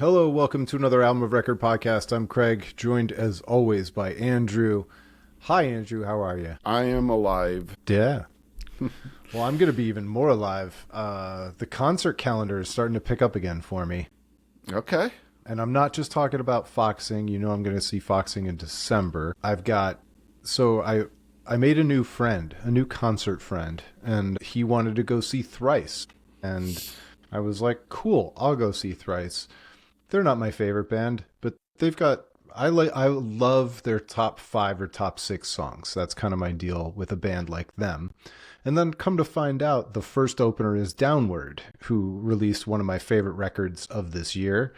Hello, welcome to another Album of Record podcast. I'm Craig, joined as always by Andrew. Hi, Andrew. How are you? I am alive. Yeah. Well, I'm going to be even more alive. The concert calendar is starting to pick up again for me. Okay. And I'm not just talking about Foxing. You know I'm going to see Foxing in December. I made a new friend, a new concert friend, and he wanted to go see Thrice. And I was like, cool, I'll go see Thrice. They're not my favorite band, but they've got I love their top 5 or top 6 songs. That's kind of my deal with a band like them. And then come to find out, the first opener is Downward, who released one of my favorite records of this year.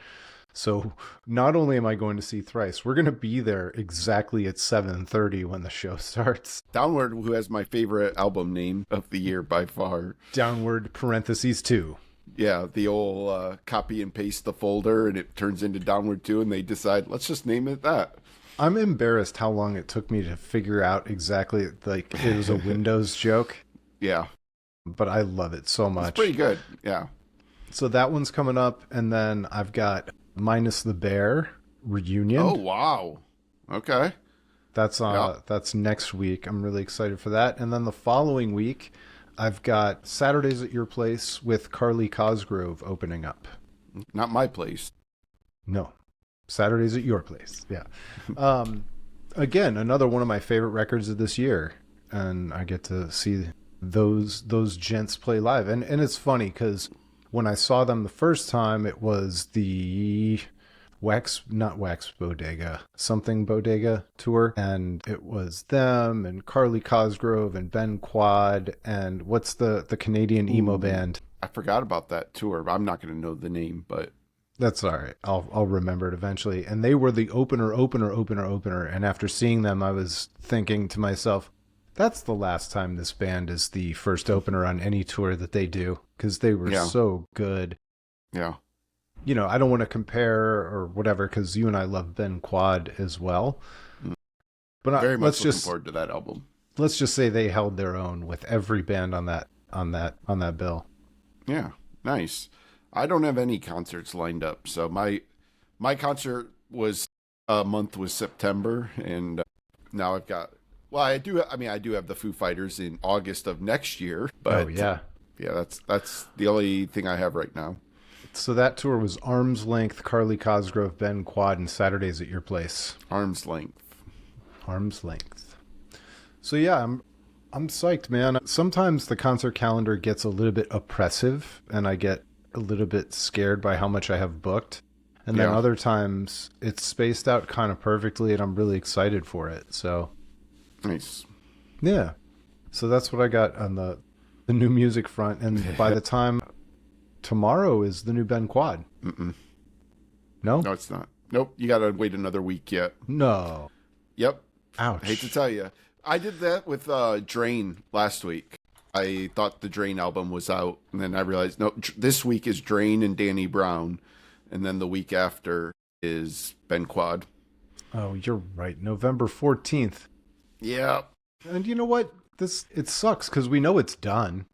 So not only am I going to see Thrice, we're going to be there exactly at 7:30 when the show starts. Downward, who has my favorite album name of the year by far. Downward parentheses 2. Yeah, the old copy and paste the folder and it turns into Downward 2 and they decide, let's just name it that. I'm embarrassed how long it took me to figure out exactly, like, it was a Windows joke. Yeah. But I love it so much. It's pretty good, yeah. So that one's coming up, and then I've got Minus the Bear Reunion. Oh, wow. Okay. That's next week. I'm really excited for that. And then the following week, I've got Saturdays at Your Place with Carly Cosgrove opening up. Not my place. No. Saturdays at Your Place. Yeah. Again, another one of my favorite records of this year. And I get to see those gents play live. And it's funny because when I saw them the first time, it was the something Bodega tour, and it was them and Carly Cosgrove and Ben Quad and what's the Canadian emo band? I forgot about that tour. I'm not going to know the name, but that's all right. I'll remember it eventually. And they were the opener. And after seeing them, I was thinking to myself, that's the last time this band is the first opener on any tour that they do, because they were so good. Yeah. You know, I don't want to compare or whatever, because you and I love Ben Quad as well. But very much looking forward to that album. Let's just say they held their own with every band on that bill. Yeah, nice. I don't have any concerts lined up, so my concert month was September, and now I've got. Well, I do have the Foo Fighters in August of next year, but yeah, that's the only thing I have right now. So that tour was Arm's Length, Carly Cosgrove, Ben Quad, and Saturdays at Your Place. Arm's Length. So yeah, I'm psyched, man. Sometimes the concert calendar gets a little bit oppressive, and I get a little bit scared by how much I have booked. And then other times it's spaced out kind of perfectly, and I'm really excited for it. So nice. Yeah. So that's what I got on the new music front. And by the time tomorrow is the new Ben Quad. Mm-mm. No? No, it's not. Nope. You got to wait another week yet. No. Yep. Ouch. I hate to tell you. I did that with Drain last week. I thought the Drain album was out, and then I realized, no, this week is Drain and Danny Brown, and then the week after is Ben Quad. Oh, you're right. November 14th. Yeah. And you know what? It sucks because we know it's done.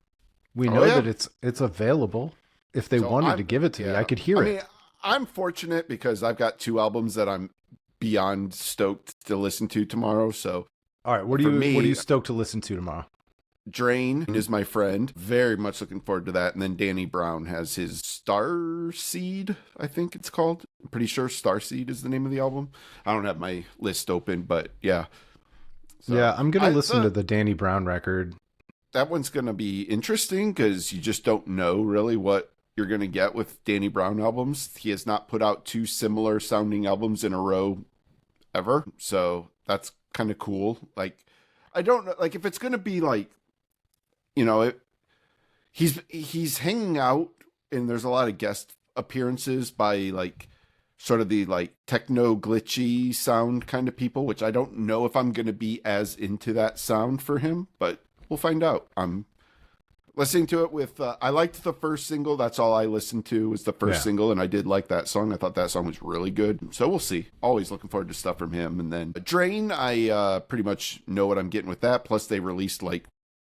We know that it's available. If they wanted to give it to me, I could hear it. I'm fortunate because I've got 2 albums that I'm beyond stoked to listen to tomorrow. So, all right, what are you stoked to listen to tomorrow? Drain is my friend. Very much looking forward to that. And then Danny Brown has his Starseed, I think it's called. I'm pretty sure Starseed is the name of the album. I don't have my list open, but yeah. So, yeah, I'm going to listen to the Danny Brown record. That one's going to be interesting because you just don't know really what you're going to get with Danny Brown albums. He has not put out 2 similar sounding albums in a row ever. So that's kind of cool. Like, I don't know, like if it's going to be like, you know, he's hanging out and there's a lot of guest appearances by like sort of the like techno glitchy sound kind of people, which I don't know if I'm going to be as into that sound for him, but we'll find out. I'm listening to it with, I liked the first single. That's all I listened to was the first single. And I did like that song. I thought that song was really good. So we'll see. Always looking forward to stuff from him. And then Drain, I pretty much know what I'm getting with that. Plus they released like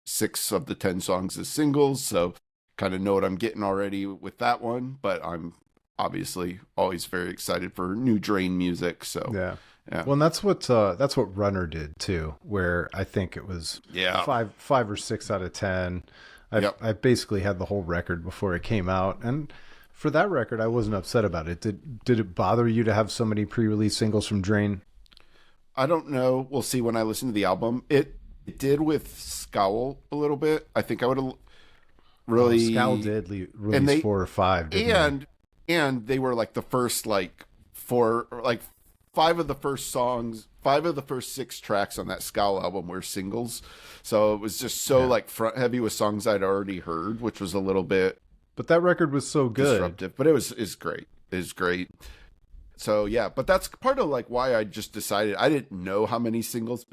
6 of the 10 songs as singles. So kind of know what I'm getting already with that one. But I'm obviously always very excited for new Drain music. So Yeah. yeah, Well, and that's what Runner did too, where I think it was yeah, five or six out of 10. yep. I basically had the whole record before it came out, and for that record, I wasn't upset about it. Did it bother you to have so many pre-release singles from Drain? I don't know. We'll see when I listen to the album. It did with Scowl a little bit. I think I would have Oh, Scowl really did and release they 4 or 5, didn't they? and they were like the first like four or like five of the first songs, five of the first six tracks on that Scowl album were singles. So it was just so Yeah. like front heavy with songs I'd already heard, which was a little bit But that record was so good. disruptive. But it's great. It's great. So yeah, but that's part of like why I just decided I didn't know how many singles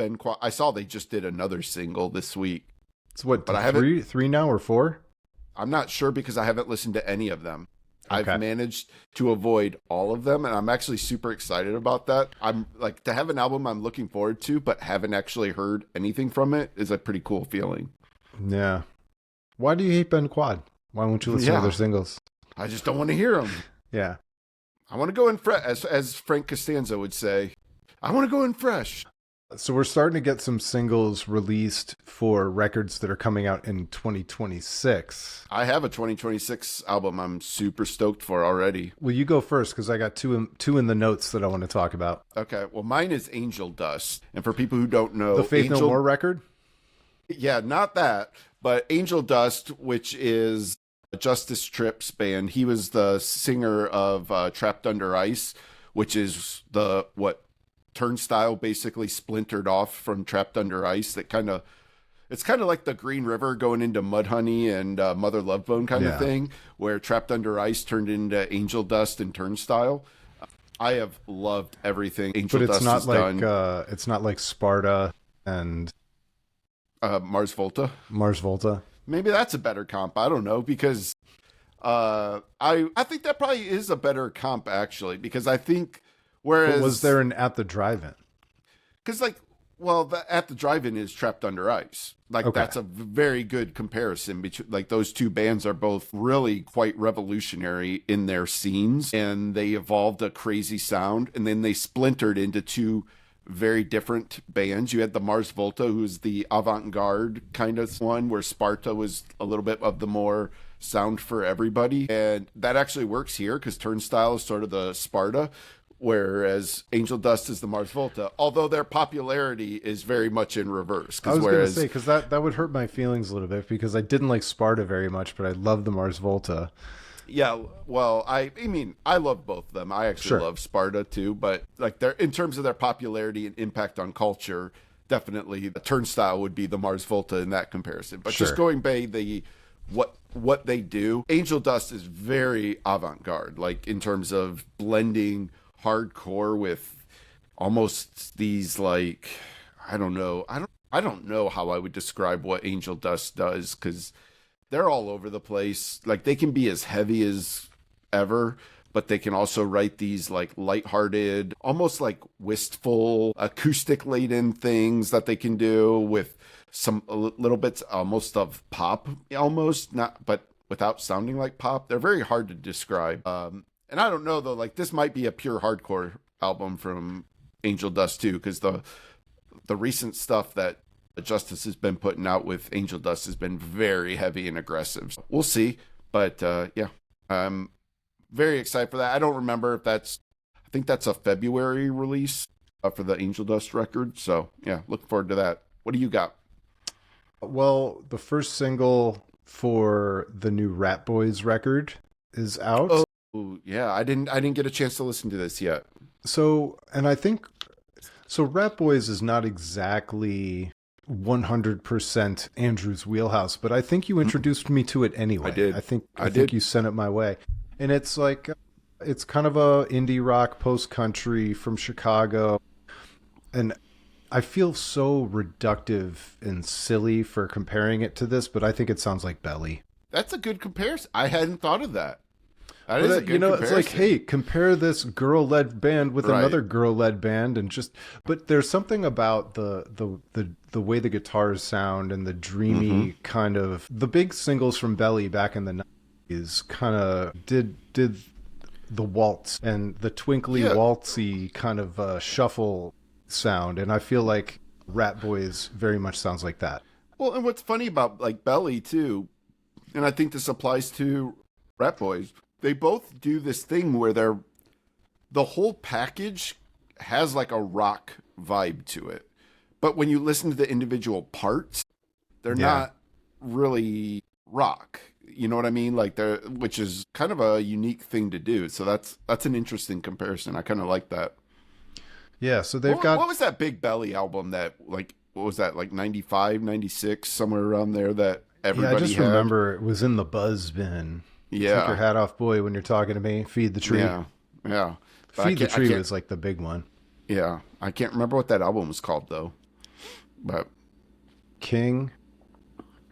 I saw they just did another single this week, It's what, but I haven't. three now or 4? I'm not sure because I haven't listened to any of them. Okay. I've managed to avoid all of them, and I'm actually super excited about that. I'm like to have an album I'm looking forward to, but haven't actually heard anything from it is a pretty cool feeling. Yeah. Why do you hate Ben Quad? Why won't you listen to Yeah. their singles? I just don't want to hear them. Yeah. I want to go in fresh, as Frank Costanza would say. I want to go in fresh. So we're starting to get some singles released for records that are coming out in 2026. I have a 2026 album I'm super stoked for already. Well, you go first because I got two in the notes that I want to talk about. Okay, well, mine is Angel Dust. And for people who don't know, The Faith No More record? Yeah, not that, but Angel Dust, which is Justice Tripp's band. He was the singer of Trapped Under Ice, which is what Turnstile basically splintered off from Trapped Under Ice. It's kind of like the Green River going into Mudhoney and Mother Love Bone kind of thing, where Trapped Under Ice turned into Angel Dust and Turnstile. I have loved everything Angel But it's Dust not has like done. it's not like Sparta and Mars Volta. Mars Volta. Maybe that's a better comp. I don't know because I think that probably is a better comp actually because I think whereas But was there an At the Drive-In? because like at the drive-in is Trapped Under Ice. Like Okay. that's a very good comparison between like those two bands are both really quite revolutionary in their scenes and they evolved a crazy sound and then they splintered into two very different bands. You had the Mars Volta, who's the avant-garde kind of one, where Sparta was a little bit of the more sound for everybody. And that actually works here because Turnstile is sort of the Sparta, whereas Angel Dust is the Mars Volta, although their popularity is very much in reverse. I was going to say, because that would hurt my feelings a little bit because I didn't like Sparta very much, but I love the Mars Volta. Yeah, well, I mean, I love both of them. I actually love Sparta too, but like they're in terms of their popularity and impact on culture, definitely the Turnstile would be the Mars Volta in that comparison. But just going by what they do, Angel Dust is very avant-garde, like in terms of blending hardcore with almost these like I don't know how I would describe what Angel Dust does because they're all over the place. Like they can be as heavy as ever, but they can also write these like lighthearted, almost like wistful, acoustic laden things that they can do with some little bits almost of pop, almost not, but without sounding like pop. They're very hard to describe. And I don't know though, like this might be a pure hardcore album from Angel Dust too, because the recent stuff that Justice has been putting out with Angel Dust has been very heavy and aggressive. We'll see, but yeah, I'm very excited for that. I don't remember if I think that's a February release for the Angel Dust record. So yeah, looking forward to that. What do you got? Well, the first single for the new Rat Boys record is out. Oh yeah, I didn't get a chance to listen to this yet. So, and I think Rat Boys is not exactly 100% Andrew's wheelhouse, but I think you introduced me to it anyway. I did. I think you sent it my way. And it's like it's kind of a indie rock post country from Chicago. And I feel so reductive and silly for comparing it to this, but I think it sounds like Belly. That's a good comparison. I hadn't thought of that. That is a good comparison. It's like, hey, compare this girl-led band with another girl-led band, and but there's something about the way the guitars sound and the dreamy kind of the big singles from Belly back in the 90s kind of did the waltz and the twinkly waltzy kind of shuffle sound, and I feel like Rat Boys very much sounds like that. Well, and what's funny about like Belly too, and I think this applies to Rat Boys, they both do this thing where the whole package has like a rock vibe to it. But when you listen to the individual parts, they're not really rock. You know what I mean? Like which is kind of a unique thing to do. So that's an interesting comparison. I kind of like that. Yeah, so they've got... What was that Big Belly album that, like, what was that, like 95, 96, somewhere around there that everybody had? I just remember it was in the buzz bin. Yeah. Take your hat off, boy, when you're talking to me. Feed the Tree. Yeah. Feed the Tree was like the big one. Yeah. I can't remember what that album was called, though. But King,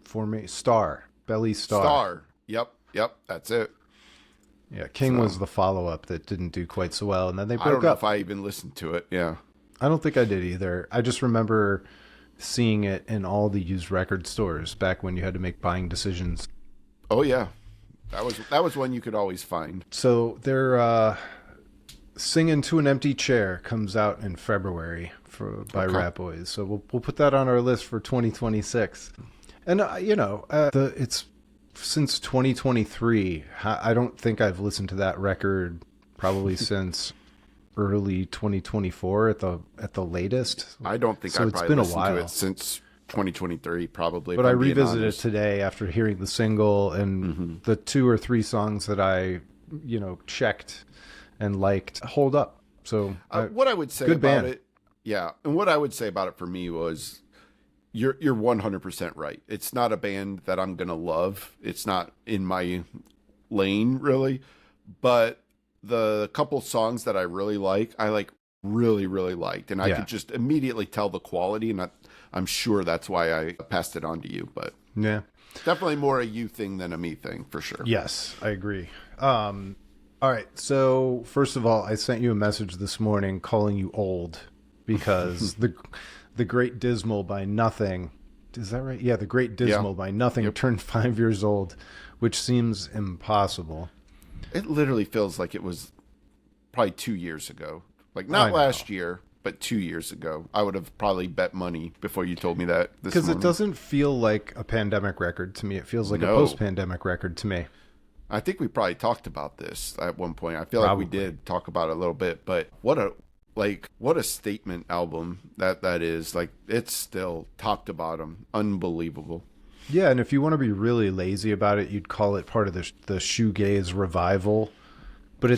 for me, Star. Belly Star. Star. Yep. That's it. Yeah, King was the follow-up that didn't do quite so well, and then they broke up. I don't know if I even listened to it, yeah. I don't think I did either. I just remember seeing it in all the used record stores back when you had to make buying decisions. Oh, yeah. That was one you could always find. So their Singing to an Empty Chair comes out in February by Rat Boys. So we'll put that on our list for 2026. And, it's... Since 2023, I don't think I've listened to that record probably since early 2024 at the latest. I don't think I've probably listened to it since 2023, probably. But I revisited it today after hearing the single and the 2 or 3 songs that I, checked and liked hold up. So what I would say about it, and what I would say about it for me was, You're 100% right. It's not a band that I'm going to love. It's not in my lane, really. But the couple songs that I really really, really liked. And I could just immediately tell the quality. And I'm sure that's why I passed it on to you. But yeah, definitely more a you thing than a me thing, for sure. Yes, I agree. All right. So, first of all, I sent you a message this morning calling you old because The Great Dismal by Nothing. Is that right? Yeah, The Great Dismal by Nothing turned 5 years old, which seems impossible. It literally feels like it was probably 2 years ago. Like, not last year, but 2 years ago. I would have probably bet money before you told me that this morning. Because it doesn't feel like a pandemic record to me. It feels like a post-pandemic record to me. I think we probably talked about this at one point. I feel like we did talk about it a little bit, but what a statement album that is. Like, it's still top to bottom unbelievable. Yeah, and if you want to be really lazy about it, you'd call it part of the shoegaze revival. But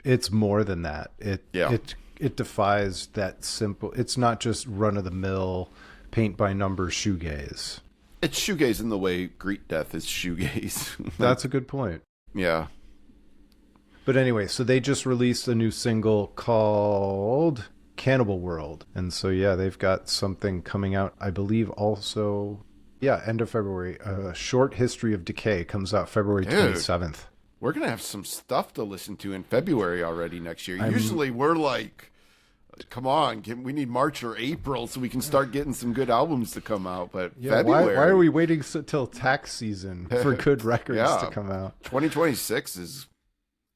it's more than that. It defies that simple. It's not just run of the mill paint by number shoegaze. It's shoegaze in the way Greet Death is shoegaze. That's a good point. Yeah. But anyway, so they just released a new single called Cannibal World. And so, yeah, they've got something coming out, I believe, also, end of February. A Short History of Decay comes out February 27th. We're going to have some stuff to listen to in February already next year. Usually we're like, come on, we need March or April so we can start getting some good albums to come out. But February... Why are we waiting till tax season for good records to come out? 2026 is...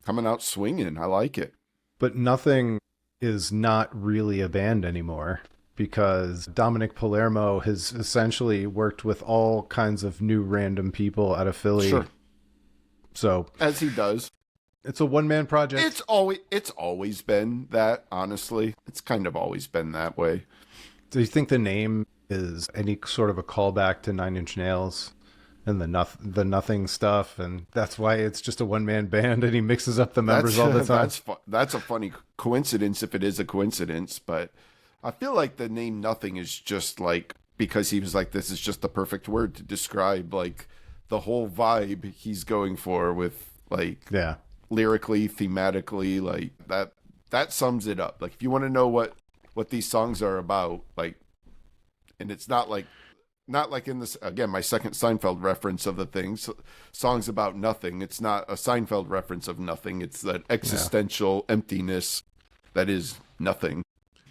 coming out swinging. I like it. But Nothing is not really a band anymore because Dominic Palermo has essentially worked with all kinds of new random people out of Philly. Sure. So, as he does. It's a one-man project. It's always been that, honestly. It's kind of always been that way. Do you think the name is any sort of a callback to Nine Inch Nails? And the Nothing stuff, and that's why it's just a one-man band, and he mixes up the members all the time. That's a funny coincidence if it is a coincidence, but I feel like the name Nothing is just like, because he was like, this is just the perfect word to describe like the whole vibe he's going for with like lyrically, thematically, like that sums it up. Like if you want to know what these songs are about, like, and it's not like in this, again, my second Seinfeld reference of the things, songs about nothing. It's not a Seinfeld reference of nothing. It's that existential emptiness that is nothing.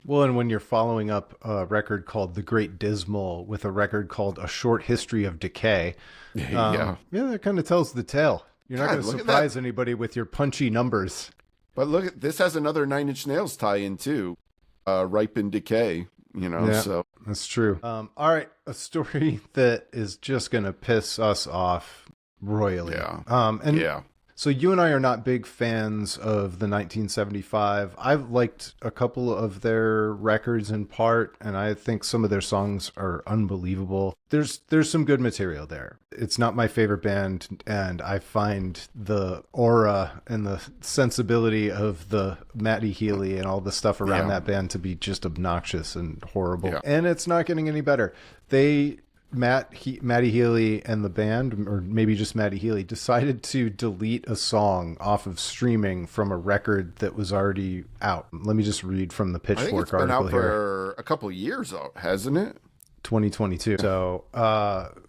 Well, and when you're following up a record called The Great Dismal with a record called A Short History of Decay, that kind of tells the tale. You're not going to surprise anybody with your punchy numbers. But look, this has another Nine Inch Nails tie-in too, Ripe and Decay. Yeah, So that's true. All right, a story that is just gonna piss us off royally. yeah, And yeah. so you and I are not big fans of the 1975. I've liked a couple of their records in part, and I think some of their songs are unbelievable. There's some good material there. It's not my favorite band, and I find the aura and the sensibility of the Matty Healy and all the stuff around that band to be just obnoxious and horrible. Yeah. And it's not getting any better. Matty Healy and the band, or maybe just Matty Healy, decided to delete a song off of streaming from a record that was already out. Let me just read from the I think Pitchfork it's been article out here. for a couple of years, hasn't it? 2022. So,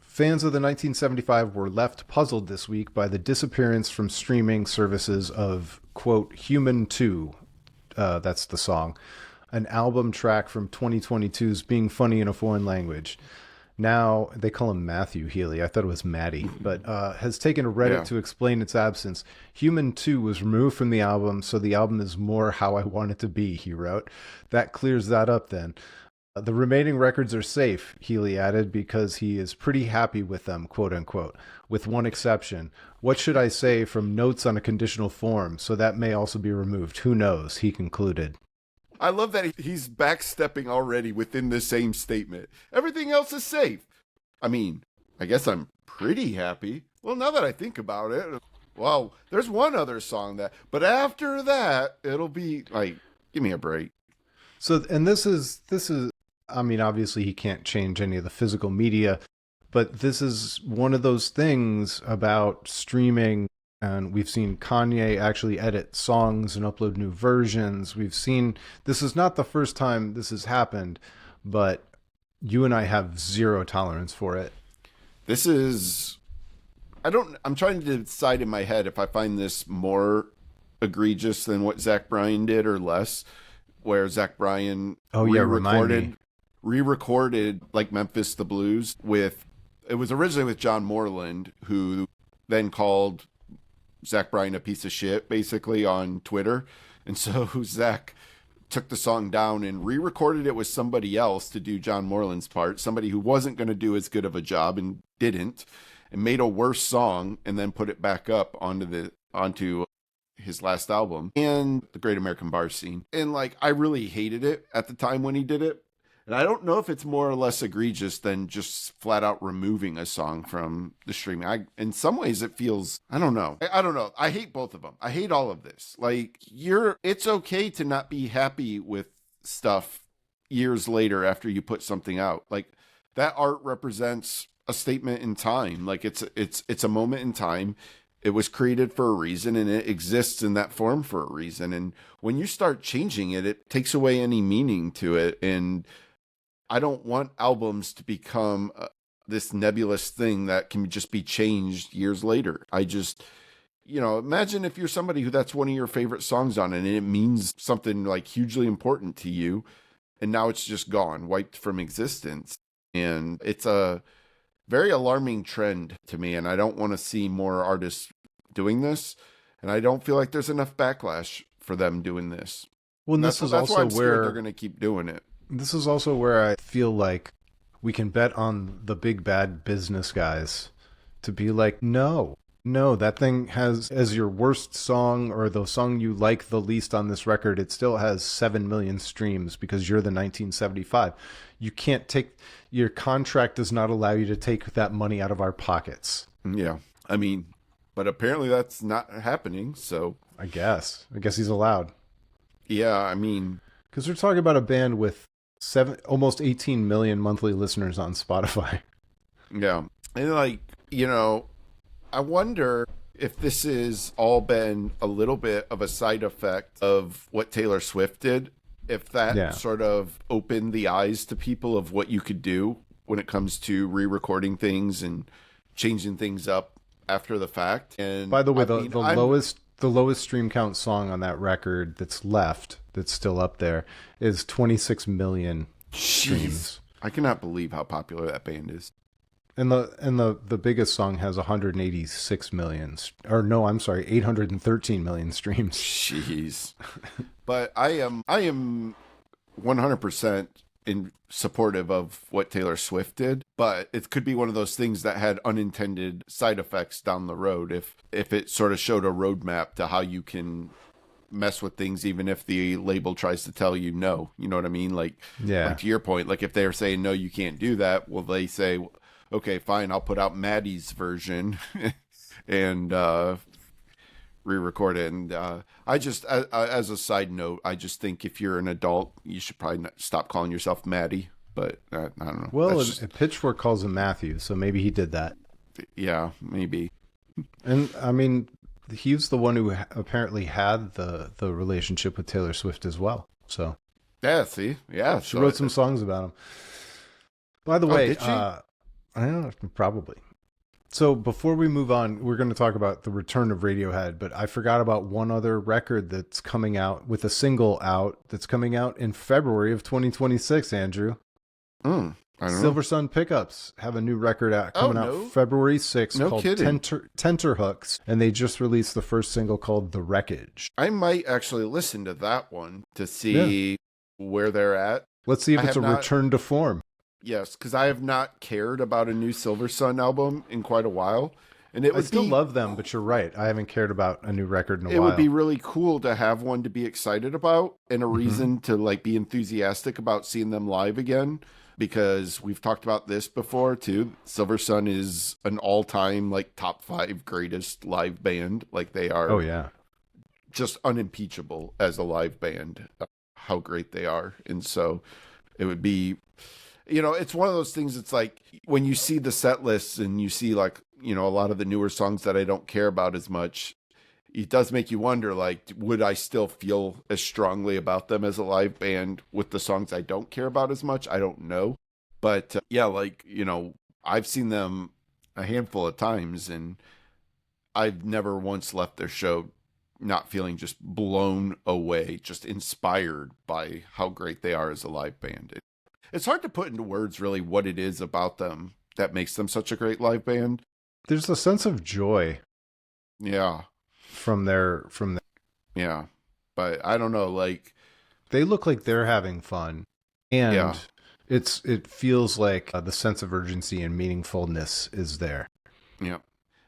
fans of the 1975 were left puzzled this week by the disappearance from streaming services of, quote, Human 2. That's the song. An album track from 2022's Being Funny in a Foreign Language. Now, they call him Matthew Healy. I thought it was Matty, but has taken to Reddit to explain its absence. Human 2 was removed from the album, so the album is more how I want it to be, he wrote. That clears that up then. The remaining records are safe, Healy added, because he is pretty happy with them, quote unquote, with one exception. What should I say from notes on a conditional form? So that may also be removed. Who knows? He concluded. I love that he's backstepping already within the same statement. Everything else is safe. I mean, I guess I'm pretty happy. Well, now that I think about it, well, there's one other song but after that, it'll be like, give me a break. So, and this is, I mean, obviously he can't change any of the physical media, but this is one of those things about streaming. And we've seen Kanye actually edit songs and upload new versions. This is not the first time this has happened, but you and I have zero tolerance for it. I'm trying to decide in my head if I find this more egregious than what Zach Bryan did or less, where Zach Bryan re-recorded like Memphis the Blues it was originally with John Moreland, who then called Zach Bryan a piece of shit, basically, on Twitter. And so Zach took the song down and re-recorded it with somebody else to do John Moreland's part, somebody who wasn't going to do as good of a job and didn't, and made a worse song and then put it back up onto his last album and the Great American Bar Scene. And like, I really hated it at the time when he did it. And I don't know if it's more or less egregious than just flat out removing a song from the streaming. In some ways, it feels, I don't know. I don't know. I hate both of them. I hate all of this. Like, it's okay to not be happy with stuff years later after you put something out. Like, that art represents a statement in time. Like, it's a moment in time. It was created for a reason, and it exists in that form for a reason. And when you start changing it, it takes away any meaning to it. And I don't want albums to become this nebulous thing that can just be changed years later. I just, imagine if you're somebody who that's one of your favorite songs on and it means something like hugely important to you, and now it's just gone, wiped from existence. And it's a very alarming trend to me, and I don't want to see more artists doing this, and I don't feel like there's enough backlash for them doing this. Well, and that's why I'm scared they're going to keep doing it. This is also where I feel like we can bet on the big bad business guys to be like, no, that thing has, as your worst song or the song you like the least on this record, it still has 7 million streams because you're the 1975. You can't your contract does not allow you to take that money out of our pockets. Yeah. I mean, but apparently that's not happening. So I guess he's allowed. Yeah. I mean, because we're talking about a band with almost 18 million monthly listeners on Spotify. Yeah. And like, I wonder if this has all been a little bit of a side effect of what Taylor Swift did, if that sort of opened the eyes to people of what you could do when it comes to re-recording things and changing things up after the fact. And by the way, the lowest stream count song on that record that's still up there is 26 million streams. I cannot believe how popular that band is. And the biggest song has 186 million, or no, I'm sorry, 813 million streams. Jeez. But I am 100% in supportive of what Taylor Swift did, but it could be one of those things that had unintended side effects down the road if it sort of showed a roadmap to how you can mess with things even if the label tries to tell you no. You know what I mean? Yeah. Like to your point, like if they're saying no, you can't do that, well they say, okay, fine, I'll put out Maddie's version and re-record it. And I just, as a side note, I just think if you're an adult, you should probably not stop calling yourself Maddie. But I don't know. Well, That's just, Pitchfork calls him Matthew, so maybe he did that. yeah, maybe. And I mean, he's the one who apparently had the relationship with Taylor Swift as well. So Yeah, see, yeah. she wrote some songs about him. By the Oh, way, did she? I don't know, probably. So before we move on, we're going to talk about the return of Radiohead, but I forgot about one other record that's coming out with a single out that's coming out in February of 2026, Andrew. I don't know. Silver Sun Pickups have a new record out coming out February 6th No called kidding. Tenterhooks, and they just released the first single called The Wreckage. I might actually listen to that one to see where they're at. Let's see if I it's a have not- return to form. Yes, because I have not cared about a new Silver Sun album in quite a while. And it I would still be love them, but you're right. I haven't cared about a new record in a it while. would be really cool to have one to be excited about and a Mm-hmm. reason to like be enthusiastic about seeing them live again, because we've talked about this before too. Silver Sun is an all-time like top 5 greatest live band. Like they are Oh, yeah. just unimpeachable as a live band, how great they are. And so it would be, it's one of those things. It's like when you see the set lists and you see like, a lot of the newer songs that I don't care about as much, it does make you wonder, like, would I still feel as strongly about them as a live band with the songs I don't care about as much? I don't know. But yeah, like, I've seen them a handful of times and I've never once left their show not feeling just blown away, just inspired by how great they are as a live band. It's hard to put into words really what it is about them that makes them such a great live band. There's a sense of joy Yeah. from their Yeah. But I don't know, like, they look like they're having fun, and Yeah. it feels like the sense of urgency and meaningfulness is there. yeah.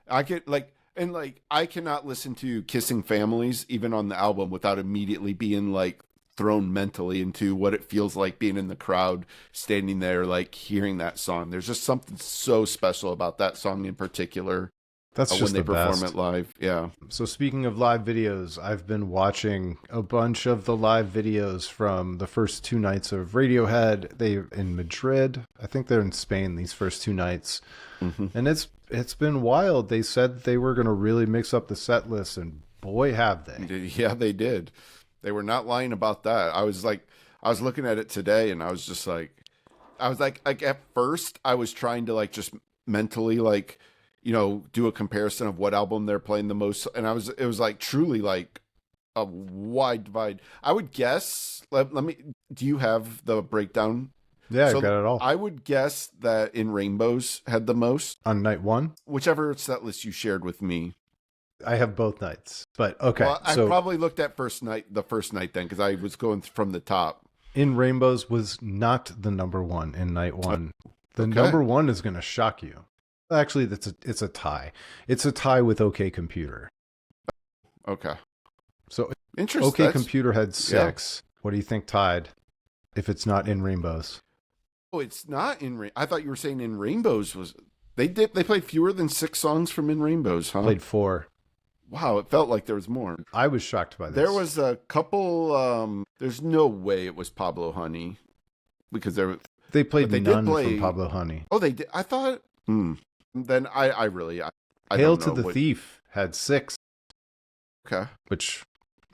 I get like, and like, I cannot listen to Kissing Families even on the album without immediately being like thrown mentally into what it feels like being in the crowd, standing there, like hearing that song. There's just something so special about that song in particular. That's just when they the perform best. it live. Yeah. So speaking of live videos, I've been watching a bunch of the live videos from the first 2 nights of Radiohead. They in Madrid. I think they're in Spain these first 2 nights. Mm-hmm. And it's been wild. They said they were going to really mix up the set list, and boy have they. Yeah, they did. They were not lying about that. I was looking at it today and I was like at first I was trying to like just mentally like, do a comparison of what album they're playing the most. And it was like truly like a wide divide. I would guess, do you have the breakdown? Yeah, So I got it all. I would guess that In Rainbows had the most, On night 1, whichever set list you shared with me. I have both nights. But okay, Well, I so probably looked at the first night then, because I was going from the top. In Rainbows was not the number 1 in night 1. The Okay. number 1 is going to shock you. Actually, it's a tie. It's a tie with OK Computer. Okay. So Interesting. OK Computer had 6. What do you think tied if it's not In Rainbows? Oh, it's not I thought you were saying In Rainbows was they played fewer than 6 songs from In Rainbows, huh? Played 4. Wow, it felt like there was more. I was shocked by this. There was a couple there's no way it was Pablo Honey because They played but they did none play- from Pablo Honey. Oh, they did. I thought then I really I Hail don't to know the what- Thief had 6, Okay. which,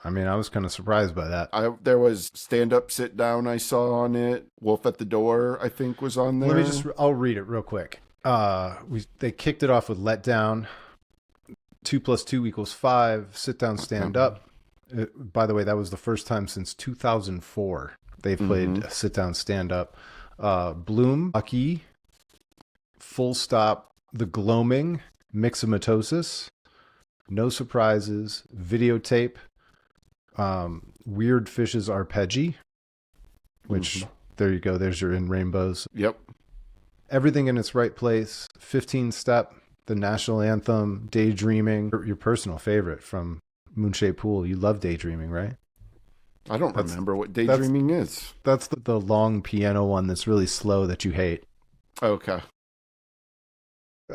I mean, I was kind of surprised by that. There was Stand Up Sit Down I saw on it. Wolf at the Door I think was on there. I'll read it real quick. They kicked it off with Let Down. 2 + 2 = 5. Sit Down, Stand Up. By the way, that was the first time since 2004 they've played Sit Down, Stand Up. Bloom, Lucky, Full Stop, The Gloaming, Myxomatosis, No Surprises, Videotape, Weird Fishes Arpeggi, which, there you go, there's your In Rainbows. Yep. Everything in Its Right Place, 15 Step, the national anthem, Daydreaming, your personal favorite from Moonshaped Pool. You love Daydreaming, right? I don't remember what Daydreaming is. That's the long piano one that's really slow that you hate. Okay.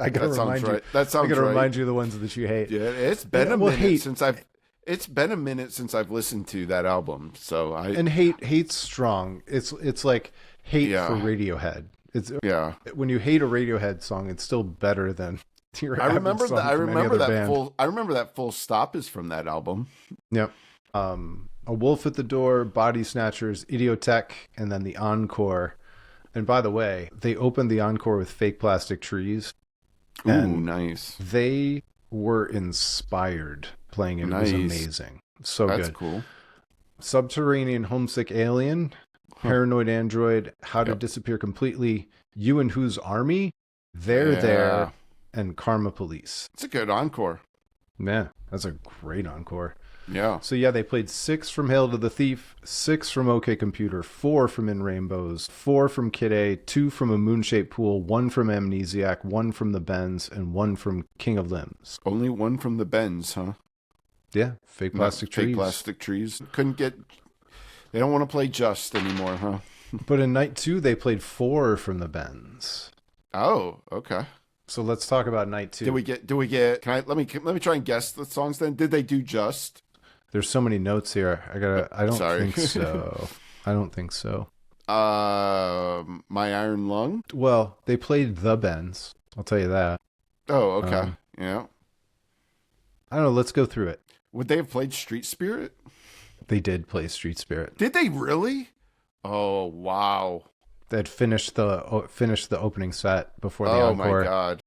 I gotta remind you. Right. That sounds right. I gotta remind you of the ones that you hate. Yeah, it's been a minute since I've listened to that album. So hate's strong. It's like hate for Radiohead. When you hate a Radiohead song, it's still better than your I remember song from any other band. I remember that Full Stop is from that album. Yep. A Wolf at the Door, Body Snatchers, Idiotech, and then the encore. And by the way, they opened the encore with Fake Plastic Trees. Ooh, nice. They were inspired playing it. Nice. It was amazing. So That's good. Cool. Subterranean Homesick Alien, Paranoid Android, How to Disappear Completely, You and Whose Army, There, and Karma Police. It's a good encore. Yeah, that's a great encore. Yeah. So they played 6 from Hail to the Thief, 6 from OK Computer, 4 from In Rainbows, 4 from Kid A, 2 from A Moonshaped Pool, 1 from Amnesiac, 1 from The Bends, and 1 from King of Limbs. Only 1 from The Bends, huh? Yeah, Fake Plastic Trees. Fake Plastic Trees. They don't want to play Just anymore, huh? But in night 2, they played 4 from The Bends. Oh, okay. So let's talk about night 2. Do we get, let me try and guess the songs then. Did they do Just? There's so many notes here. I don't think so. I don't think so. My Iron Lung? Well, they played The Bends. I'll tell you that. Oh, okay. Yeah. I don't know. Let's go through it. Would they have played Street Spirit? They did play Street Spirit. Did they really? Oh, wow. They had finished the opening set before the encore. Oh, my God.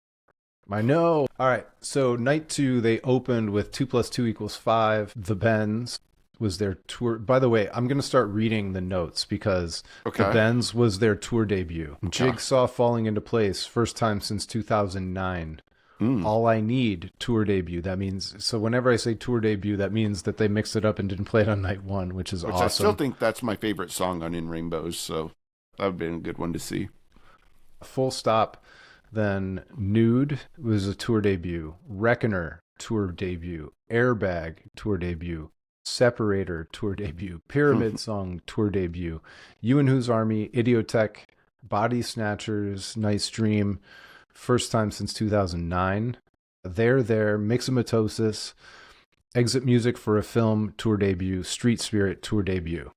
I know. All right. So night 2, they opened with 2 + 2 = 5. The Bends was their tour. By the way, I'm going to start reading the notes because The Bends was their tour debut. Jigsaw Falling Into Place, first time since 2009. All I Need, tour debut. That means, so whenever I say tour debut, that means that they mixed it up and didn't play it on night 1, which is awesome. I still think that's my favorite song on In Rainbows, so that would have been a good one to see. Full Stop. Then Nude was a tour debut. Reckoner, tour debut. Airbag, tour debut. Separator, tour debut. Pyramid Song, tour debut. You and Whose Army, Idiotech, Body Snatchers, Nice Dream, first time since 2009. There, Myxomatosis, Exit Music for a Film, tour debut. Street Spirit, tour debut.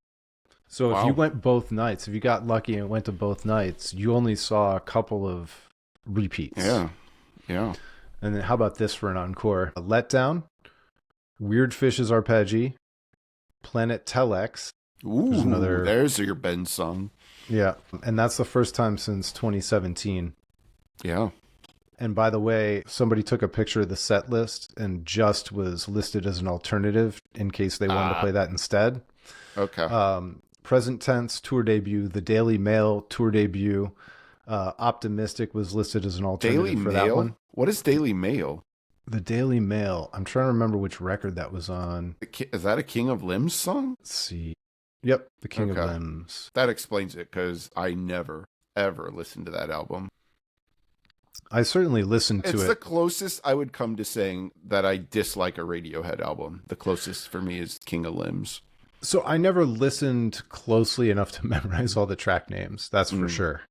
So if you went both nights, if you got lucky and went to both nights, you only saw a couple of repeats. Yeah. And then how about this for an encore? A Letdown, Weird Fishes Arpeggi, Planet Telex. Ooh, there's your Ben song. Yeah, and that's the first time since 2017. Yeah. And by the way, somebody took a picture of the set list and Just was listed as an alternative in case they wanted to play that instead. Okay. Present Tense, tour debut. The Daily Mail, tour debut. Optimistic was listed as an alternative for that one. What is Daily Mail? The Daily Mail. I'm trying to remember which record that was on. Is that a King of Limbs song? Let's see. Yep, the King of Limbs. That explains it because I never, ever listened to that album. I certainly listened to it. It's the closest I would come to saying that I dislike a Radiohead album. The closest for me is King of Limbs. So I never listened closely enough to memorize all the track names. That's for sure.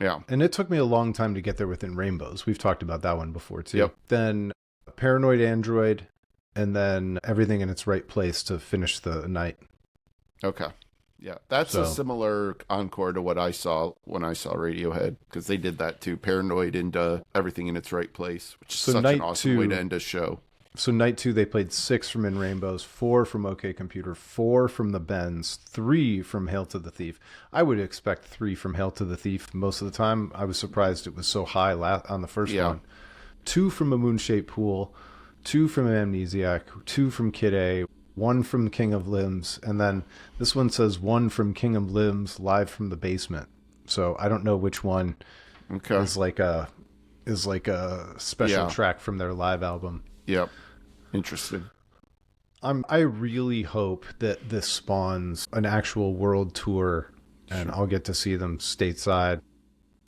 Yeah. And it took me a long time to get there within Rainbows. We've talked about that one before, too. Yep. Then Paranoid Android, and then Everything in Its Right Place to finish the night. Okay. Yeah. That's a similar encore to what I saw when I saw Radiohead, because they did that too. Paranoid and Everything in Its Right Place, which is such an awesome way to end a show. So night 2, they played 6 from In Rainbows, 4 from OK Computer, 4 from The Bends, 3 from Hail to the Thief. I would expect 3 from Hail to the Thief most of the time. I was surprised it was so high on the first one. 2 from A Moonshaped Pool, 2 from Amnesiac, 2 from Kid A, 1 from King of Limbs, and then this one says 1 from King of Limbs live from the basement. So I don't know which one Okay. is like a special Yeah. track from their live album. Yep. Interesting. I really hope that this spawns an actual world tour, and Sure. I'll get to see them stateside.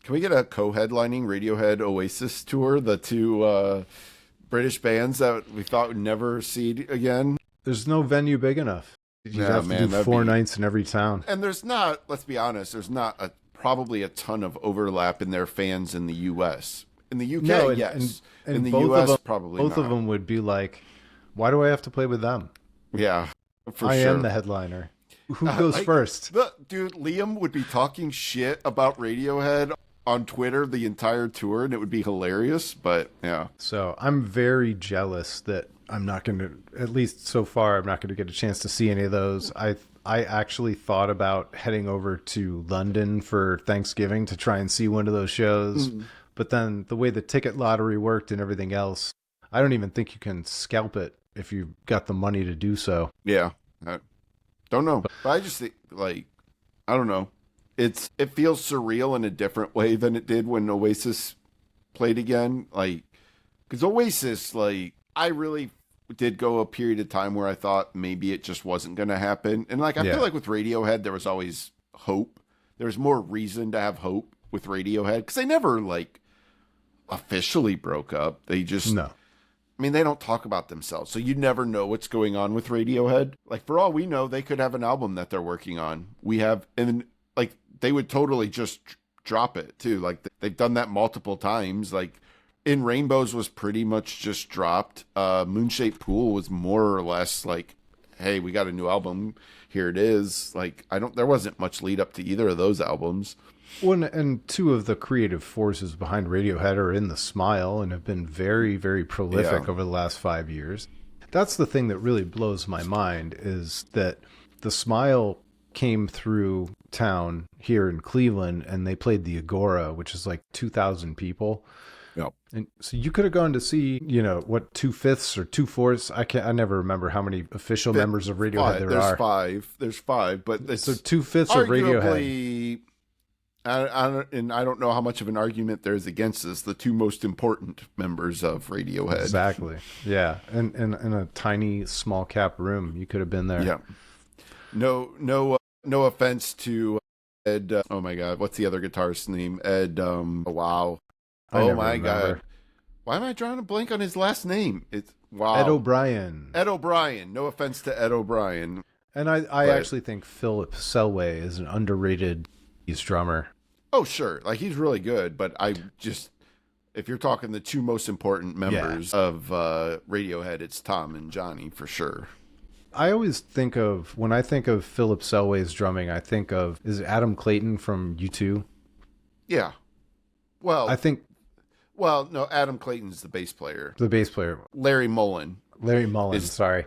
Can we get a co-headlining Radiohead Oasis tour? The two British bands that we thought would never see again. There's no venue big enough. You'd Yeah, have to man, do that'd 4 be- nights in every town. And there's not. Let's be honest. There's not probably a ton of overlap in their fans in the U.S. In the UK, No, yes. and In the both U.S., of them, probably both not. of them would be like, "Why do I have to play with them? Yeah, for I sure. am the headliner. Who goes first?" Dude, Liam would be talking shit about Radiohead on Twitter the entire tour, and it would be hilarious. But yeah, So I'm very jealous that I'm not going to, at least so far, I'm not going to get a chance to see any of those. I actually thought about heading over to London for Thanksgiving to try and see one of those shows. But then the way the ticket lottery worked and everything else, I don't even think you can scalp it if you've got the money to do so. yeah. I don't know, but I just think I don't know. It feels surreal in a different way than it did when Oasis played again. Because Oasis, I really did go a period of time where I thought maybe it just wasn't going to happen. And I Yeah. feel like with Radiohead, there was always hope. There was more reason to have hope with Radiohead because they never officially broke up. They just, No. I mean, they don't talk about themselves. So you never know what's going on with Radiohead. For all we know, they could have an album that they're working on. They would totally just drop it too. They've done that multiple times. In Rainbows was pretty much just dropped. Moonshaped Pool was more or less hey, we got a new album. Here it is. There wasn't much lead up to either of those albums. One and two of the creative forces behind Radiohead are in the Smile and have been very, very prolific Yeah. over the last 5 years. That's the thing that really blows my mind is that the Smile came through town here in Cleveland and they played the Agora, which is 2,000 people. Yep. And so you could have gone to see, what 2/5 or 2/4. I never remember how many official members of Radiohead there are. There's five, but it's So 2/5 of Radiohead. arguably. I don't know how much of an argument there is against this. The two most important members of Radiohead. Exactly. Yeah. And in a tiny small cap room, you could have been there. Yeah. No offense to Ed. Oh my God, what's the other guitarist's name? Ed. Wow. I Oh never my remember. God. Why am I drawing a blank on his last name? It's wow. Ed O'Brien. Ed O'Brien. No offense to Ed O'Brien. And I But- actually think Philip Selway is an underrated drummer. Oh sure, he's really good, but if you're talking the two most important members of Radiohead, it's Tom and Johnny for sure. I always think of, when I think of Philip Selway's drumming, I think of, is it Adam Clayton from U2? Yeah. Well, I think no, Adam Clayton's the bass player. the bass player, Larry Mullen. Larry Mullen, sorry.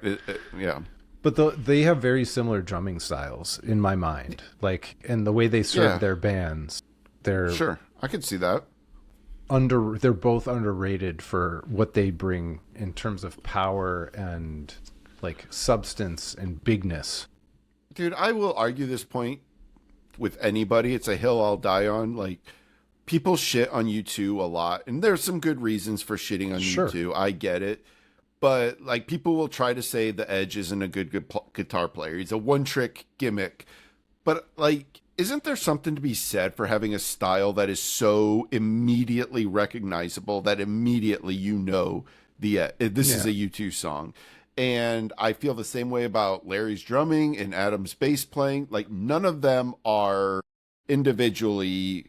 Yeah. But they have very similar drumming styles in my mind. And the way they serve Yeah. their bands, they're Sure, I could see that. they're both underrated for what they bring in terms of power and substance and bigness. Dude, I will argue this point with anybody. It's a hill I'll die on. People shit on U2 a lot, and there's some good reasons for shitting on Sure. U2. I get it. But people will try to say the Edge isn't a good guitar player. He's a one-trick gimmick. But isn't there something to be said for having a style that is so immediately recognizable that immediately this is a U2 song? And I feel the same way about Larry's drumming and Adam's bass playing. None of them are individually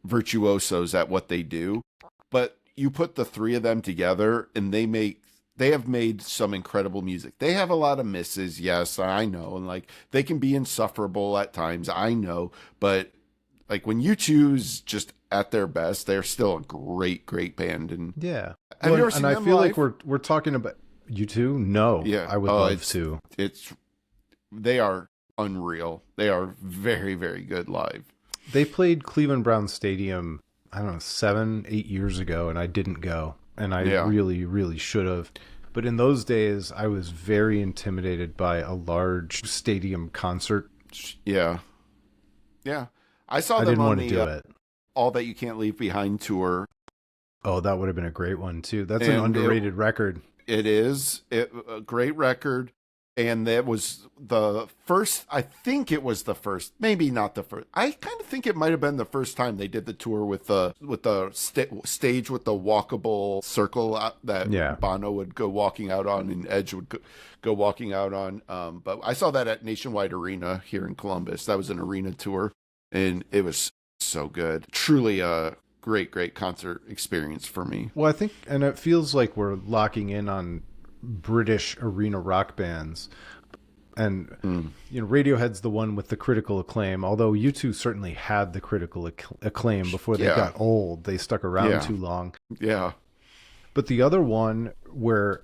virtuosos at what they do, but you put the three of them together and they have made some incredible music. They have a lot of misses, yes, I know, and they can be insufferable at times, I know, but when U2's just at their best, they're still a great, great band. And Yeah. have you ever seen and I them feel live? like we're talking about U2? No. Yeah. I would Oh, love it's- to. They are unreal. They are very, very good live. They played Cleveland Browns Stadium, I don't know, 7, 8 years ago, and I didn't go. And I really, really should have. But in those days, I was very intimidated by a large stadium concert. Yeah. I saw I them didn't on want to the do it. All That You Can't Leave Behind tour. Oh, that would have been a great one too. That's an And underrated record. it is a great record. And that was the first, I think it was the first, maybe not the first. I kind of think it might have been the first time they did the tour with the stage with the walkable circle that Bono would go walking out on and Edge would go walking out on. But I saw that at Nationwide Arena here in Columbus. That was an arena tour, and it was so good. Truly a great concert experience for me. Well, I think, and it feels like we're locking in on British arena rock bands, and Radiohead's the one with the critical acclaim, although U2 certainly had the critical acclaim before they got old. They stuck around too long. But the other one, where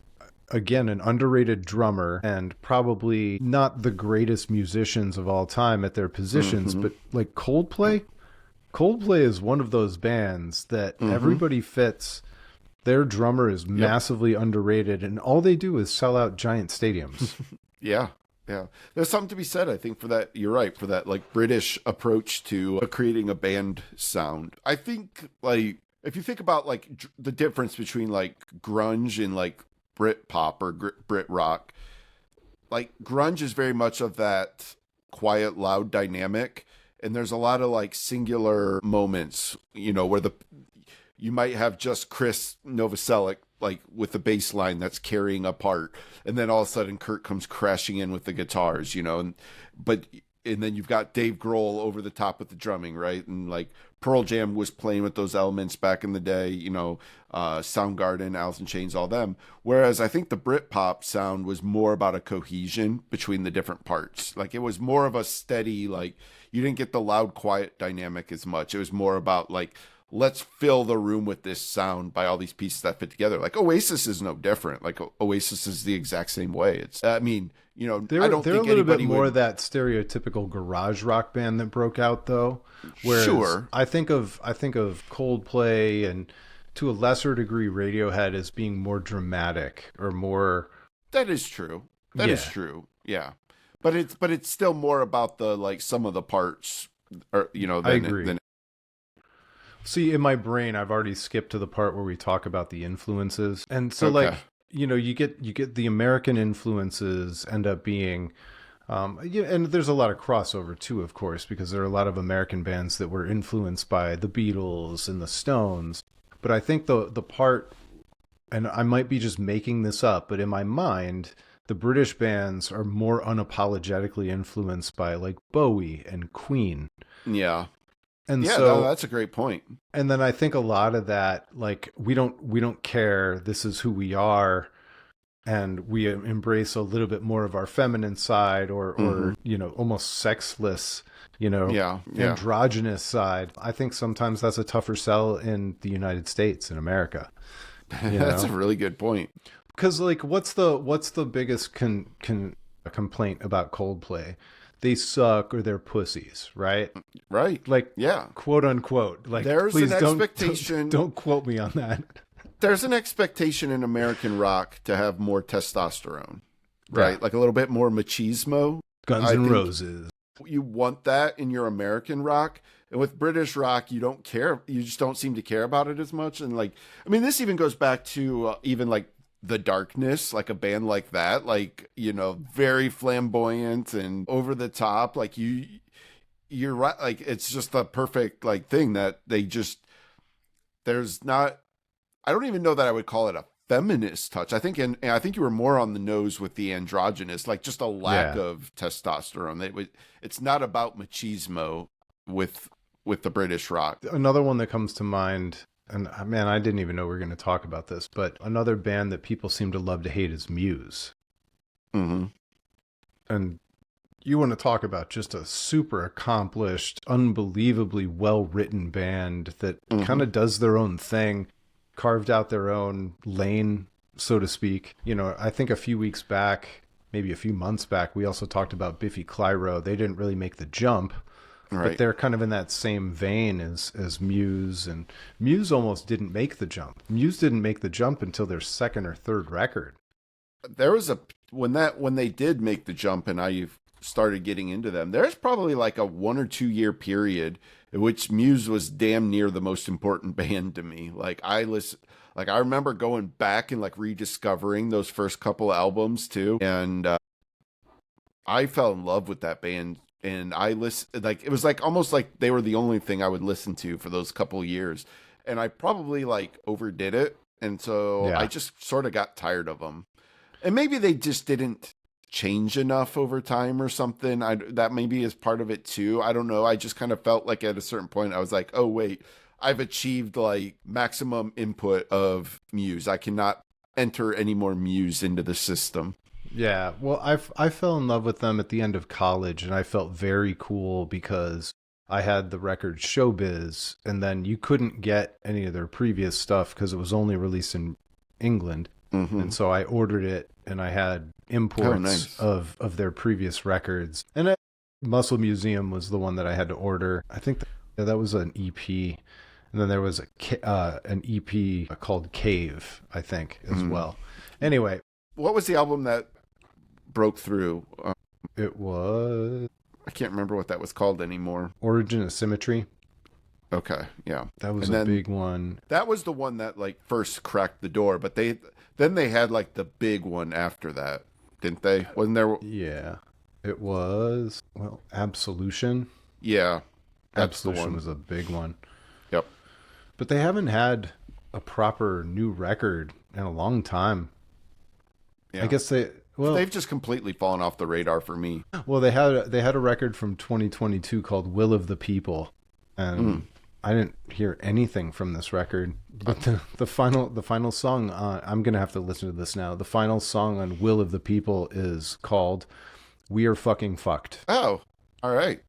again an underrated drummer and probably not the greatest musicians of all time at their positions, but like Coldplay is one of those bands that everybody fits. Their drummer is massively underrated, and all they do is sell out giant stadiums. Yeah. There's something to be said, I think, for that. You're right, for that like British approach to creating a band sound. I think, like, if you think about like the difference between like grunge and like Brit pop or Brit rock, like grunge is very much of that quiet, loud dynamic, and there's a lot of like singular moments, where you might have just Chris Novoselic, like with the bass line that's carrying a part, and then all of a sudden Kurt comes crashing in with the guitars, and then you've got Dave Grohl over the top with the drumming, right? And like Pearl Jam was playing with those elements back in the day, Soundgarden, Alice in Chains, all them. Whereas I think the Britpop sound was more about a cohesion between the different parts. Like it was more of a steady, like you didn't get the loud, quiet dynamic as much. It was more about like, let's fill the room with this sound by all these pieces that fit together. Like Oasis is no different. Like Oasis is the exact same way. It's, I mean, I don't they're think a little bit more would... that stereotypical garage rock band that broke out, though. Whereas sure. I think of Coldplay and to a lesser degree Radiohead as being more dramatic or more. That is true. That is true. Yeah, but it's still more about the like some of the parts, or I agree. See, in my brain, I've already skipped to the part where we talk about the influences. And so like, you get the American influences end up being, and there's a lot of crossover too, of course, because there are a lot of American bands that were influenced by the Beatles and the Stones. But I think the part, and I might be just making this up, but in my mind, the British bands are more unapologetically influenced by like Bowie and Queen. Yeah. And that's a great point. And then I think a lot of that, like we don't care. This is who we are, and we embrace a little bit more of our feminine side, or almost sexless, androgynous side. I think sometimes that's a tougher sell in the United States, in America. That's a really good point. Because like, what's the biggest complaint about Coldplay? They suck or they're pussies, right? Right. Like, yeah, quote unquote. Like, there's please an expectation. Don't quote me on that. There's an expectation in American rock to have more testosterone, right? Yeah. Like a little bit more machismo. Guns N' Roses. You want that in your American rock. And with British rock, you don't care. You just don't seem to care about it as much. And like, I mean, this even goes back to even like The Darkness, like a band like that, like, very flamboyant and over the top. Like you're right. Like, it's just the perfect like thing that there's not, I don't even know that I would call it a feminist touch. I think, and I think you were more on the nose with the androgynous, like just a lack of testosterone. It's not about machismo with the British rock. Another one that comes to mind, and man, I didn't even know we were going to talk about this, but another band that people seem to love to hate is Muse. Mm-hmm. And you want to talk about just a super accomplished, unbelievably well-written band that kind of does their own thing, carved out their own lane, so to speak. I think a few weeks back, maybe a few months back, we also talked about Biffy Clyro. They didn't really make the jump. Right. But they're kind of in that same vein as Muse, and Muse almost didn't make the jump. Muse didn't make the jump until their second or third record. There was when they did make the jump, and I started getting into them. There's probably like a 1 or 2 year period which Muse was damn near the most important band to me. Like I remember going back and like rediscovering those first couple albums too, and I fell in love with that band. And I listened, like it was like almost like they were the only thing I would listen to for those couple years, and I probably like overdid it, and so I Yeah. just sort of got tired of them. And maybe they just didn't change enough over time or something. That maybe is part of it too. I don't know. I just kind of felt like at a certain point I was like, oh wait, I've achieved like maximum input of Muse. I cannot enter any more Muse into the system. Yeah, well, I fell in love with them at the end of college, and I felt very cool because I had the record Showbiz, and then you couldn't get any of their previous stuff because it was only released in England, Mm-hmm. and so I ordered it, and I had Oh, imports nice. of their previous records, and Muscle Museum was the one that I had to order. I think that was an EP, and then there was an EP called Cave, I think, as well. Anyway, What was the album that broke through? it was I can't remember what that was called anymore. Origin of Symmetry. Okay, yeah. That was And a then big one. that was the one that like first cracked the door, but they had like the big one after that, didn't they? Wasn't there? Yeah. It was, well, Absolution. Yeah, that's the Absolution one. was a big one. Yep. But they haven't had a proper new record in a long time. Yeah. I guess They've just completely fallen off the radar for me. they had a record from 2022 called Will of the People, and I didn't hear anything from this record. But the final song, I'm gonna have to listen to this now. The final song on Will of the People is called "We Are Fucking Fucked." Oh, all right.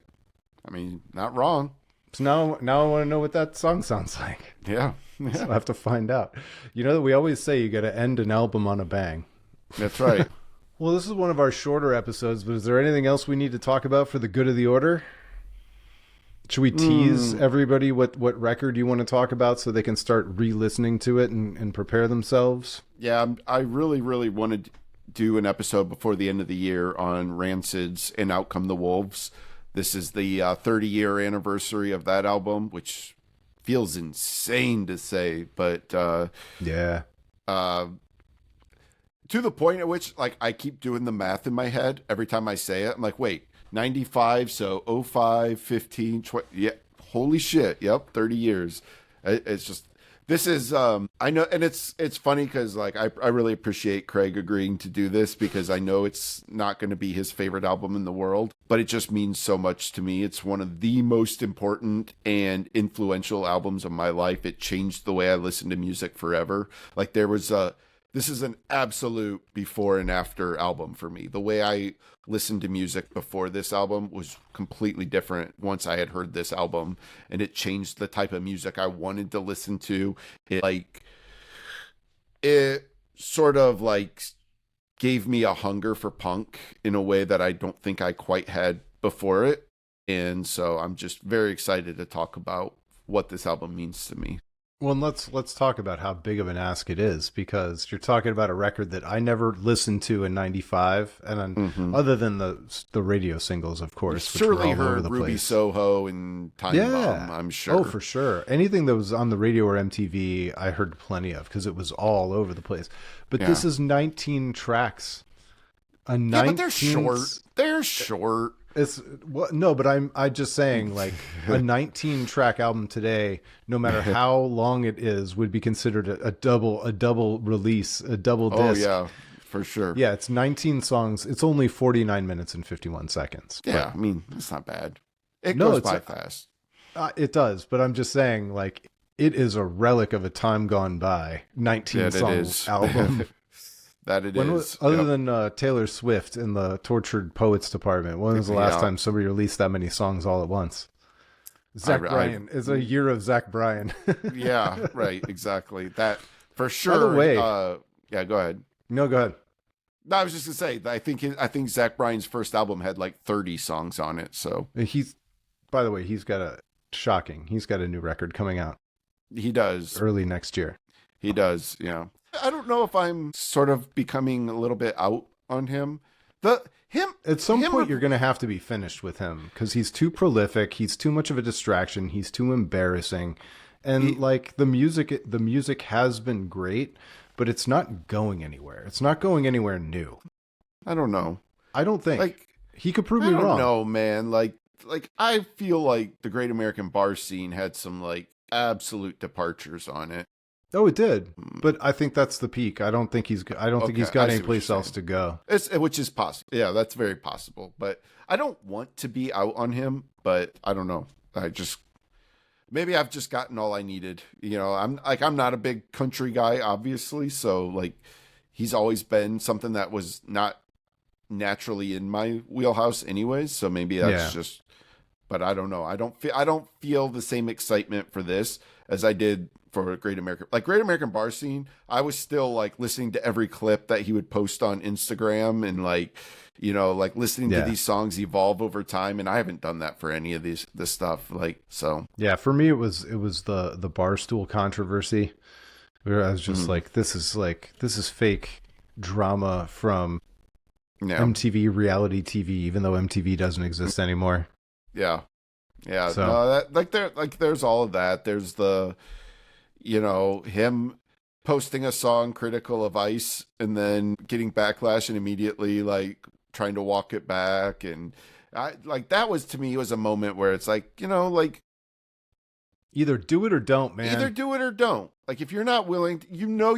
I mean, not wrong. So now I want to know what that song sounds like. Yeah. So I have to find out. You know that we always say you got to end an album on a bang. That's right. Well, this is one of our shorter episodes, but is there anything else we need to talk about for the good of the order? Should we tease everybody what record you want to talk about so they can start re-listening to it and prepare themselves? Yeah, I really, really wanted to do an episode before the end of the year on Rancid's and Out Come the Wolves. This is the 30-year anniversary of that album, which feels insane to say, but Yeah. to the point at which like I keep doing the math in my head every time I say it. I'm like, wait, 95, so 05, 15, 20, yeah, holy shit. Yep, 30 years. It's just this is I know, and it's funny cuz like I really appreciate Craig agreeing to do this because I know it's not going to be his favorite album in the world, but it just means so much to me. It's one of the most important and influential albums of my life. It changed the way I listen to music forever. Like this is an absolute before and after album for me. The way I listened to music before this album was completely different once I had heard this album, and it changed the type of music I wanted to listen to. It sort of like gave me a hunger for punk in a way that I don't think I quite had before it. And so I'm just very excited to talk about what this album means to me. Well, and let's talk about how big of an ask it is, because you're talking about a record that I never listened to in '95, and then, other than the radio singles, of course, which were Surely all over heard the Ruby place. Soho and Time Bomb, I'm sure. Oh, for sure. Anything that was on the radio or MTV, I heard plenty of because it was all over the place. But this is 19 tracks. Yeah, but they're short. They're short. It's no, but I'm just saying, like, a 19 track album today, no matter how long it is, would be considered a double release, a double disc. Oh yeah, for sure. Yeah, it's 19 songs. It's only 49 minutes and 51 seconds. Yeah, I mean, it's not bad. It No, goes it's by fast. It does, but I'm just saying, like, it is a relic of a time gone by. 19 That it songs is. album. That it When is. other Yep. than Taylor Swift in the Tortured Poets department, when was the last Yeah. time somebody released that many songs all at once? Zach Bryan. It's a year of Zach Bryan. Yeah, right, exactly. That for sure. way- yeah, go ahead. No, go ahead. No, I was just gonna say. I think Zach Bryan's first album had like 30 songs on it. So By the way, he's got a new record coming out he does. early next year. He does. Yeah. I don't know if I'm sort of becoming a little bit out on him. At some him point, you're going to have to be finished with him because he's too prolific. He's too much of a distraction. He's too embarrassing. And like the music has been great, but it's not going anywhere. It's not going anywhere new. I don't know. I don't think. Like, he could prove I me don't wrong. know, man. Like I feel like the Great American Bar Scene had some like absolute departures on it. Oh, it did. But I think that's the peak. I don't think he's got any place else to go. Which is possible. Yeah, that's very possible. But I don't want to be out on him, but I don't know. Maybe I've just gotten all I needed. You know, I'm not a big country guy, obviously. So like, he's always been something that was not naturally in my wheelhouse anyways. So maybe that's just, but I don't know. I don't feel the same excitement for this as I did for Great American Bar Scene. I was still like listening to every clip that he would post on Instagram and like, you know, like listening to these songs evolve over time. And I haven't done that for any of this stuff. Like, so. Yeah. For me, it was the Barstool controversy where I was just like, this is fake drama from MTV reality TV, even though MTV doesn't exist anymore. Yeah. Yeah. So. No, there's all of that. There's the, you know, him posting a song critical of ICE and then getting backlash and immediately like trying to walk it back. And that was, to me, was a moment where it's like, you know, like, either do it or don't, man. Either do it or don't. Like, if you're not willing to, you know,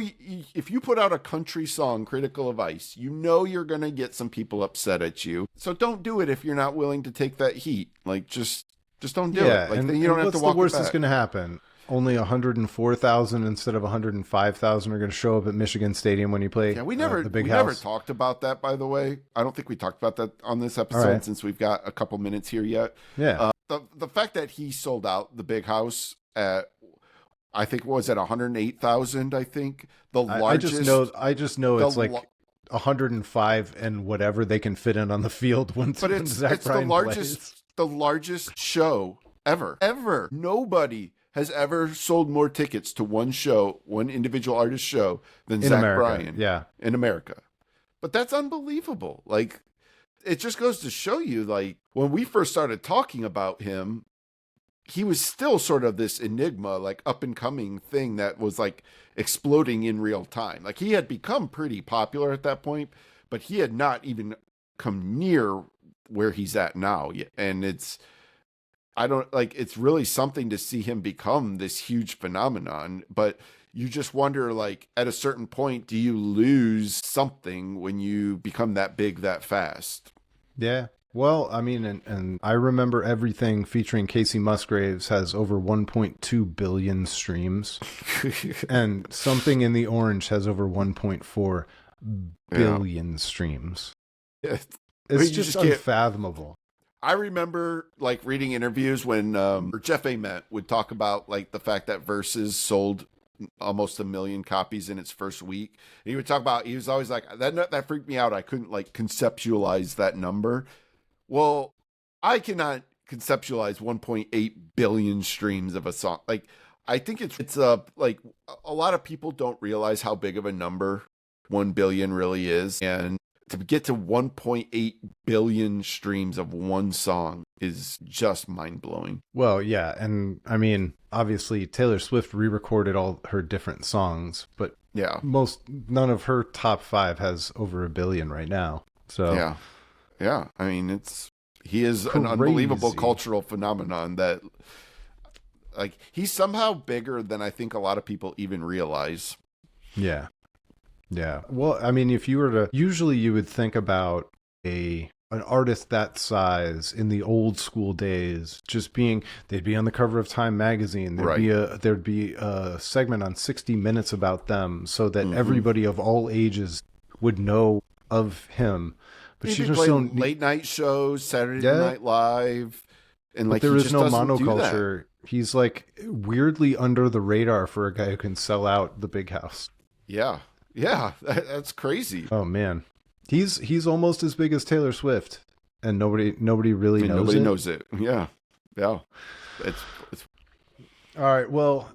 if you put out a country song critical of ICE, you know you're going to get some people upset at you. So don't do it if you're not willing to take that heat. Like, just don't do it. Like, then you don't have to walk it back. What's the worst that's going to happen? Only 104,000 instead of 105,000 are going to show up at Michigan Stadium when you play the big house. Never talked about that, by the way. I don't think we talked about that on this episode since we've got a couple minutes here yet. Yeah. The fact that he sold out the big house at, I think, was at 108,000. I think the largest. I just know it's like 105 and whatever they can fit in on the field when Zach Bryan plays. The largest show ever. Nobody has ever sold more tickets to one individual artist show than Zach Bryan. Yeah, in America. But that's unbelievable. Like, it just goes to show you, like, when we first started talking about him, he was still sort of this enigma, like up and coming thing that was like exploding in real time. Like, he had become pretty popular at that point, but he had not even come near where he's at now yet. And it's really something to see him become this huge phenomenon, but you just wonder, like, at a certain point, do you lose something when you become that big that fast? Yeah. Well, I mean, and I remember everything featuring Casey Musgraves has over 1.2 billion streams, and Something in the Orange has over 1.4 billion streams. It's just unfathomable. I remember like reading interviews when Jeff Ament would talk about like the fact that Versus sold almost 1 million copies in its first week. And he would talk about, he was always like, that freaked me out. I couldn't like conceptualize that number. Well, I cannot conceptualize 1.8 billion streams of a song. Like, I think it's like a lot of people don't realize how big of a number 1 billion really is. And to get to 1.8 billion streams of one song is just mind-blowing. Well, yeah, and I mean, obviously Taylor Swift re-recorded all her different songs, but none of her top 5 has over 1 billion right now. So yeah. I mean, he is an unbelievable cultural phenomenon that, like, he's somehow bigger than I think a lot of people even realize. Yeah. Yeah. Well, I mean, if you were to, usually you would think about an artist that size in the old school days, just they'd be on the cover of Time magazine. There'd be a segment on 60 Minutes about them so that everybody of all ages would know of him. But she's just so late night shows, Saturday Night Live. And like, there is no monoculture. He's like weirdly under the radar for a guy who can sell out the big house. Yeah. Yeah, that's crazy. Oh man, he's almost as big as Taylor Swift, and nobody really knows it. Nobody knows it. Yeah. It's all right. Well,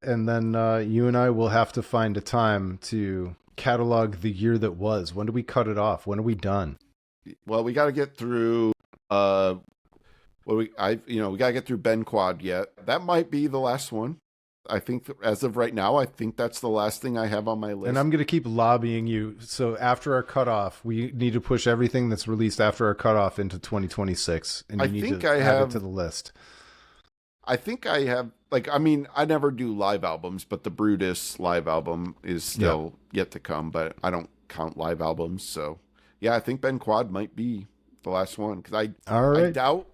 and then you and I will have to find a time to catalog the year that was. When do we cut it off? When are we done? Well, we got to get through. We got to get through Ben Quad yet. That might be the last one. I think as of right now, I think that's the last thing I have on my list. And I'm going to keep lobbying you. So after our cutoff, we need to push everything that's released after our cutoff into 2026. And you need to add it to the list. I think I have, I never do live albums, but the Brutus live album is still yet to come, but I don't count live albums. So, yeah, I think Ben Quad might be the last one because I doubt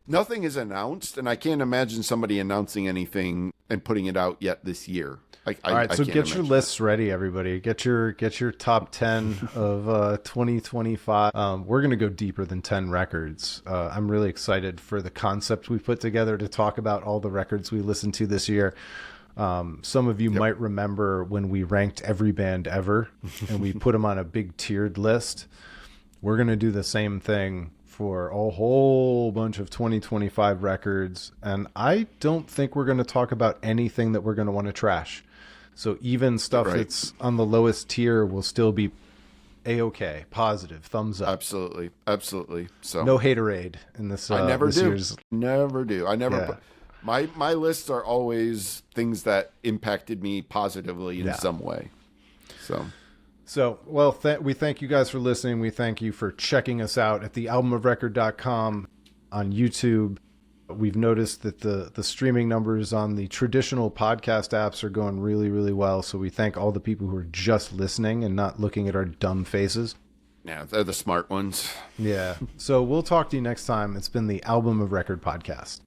nothing is announced, and I can't imagine somebody announcing anything and putting it out yet this year. All right, so get your lists ready, everybody. Get your top 10 of 2025. We're going to go deeper than 10 records. I'm really excited for the concept we put together to talk about all the records we listened to this year. Some of you might remember when we ranked every band ever, and we put them on a big tiered list. We're going to do the same thing for a whole bunch of 2025 records, and I don't think we're going to talk about anything that we're going to want to trash. So even stuff that's on the lowest tier will still be A-okay, positive, thumbs up. Absolutely. So no haterade in this. I never this do. Year's... Never do. I never. Yeah. My lists are always things that impacted me positively in some way. So well, we thank you guys for listening. We thank you for checking us out at thealbumofrecord.com on YouTube. We've noticed that the streaming numbers on the traditional podcast apps are going really, really well. So we thank all the people who are just listening and not looking at our dumb faces. Yeah, they're the smart ones. Yeah. So we'll talk to you next time. It's been the Album of Record podcast.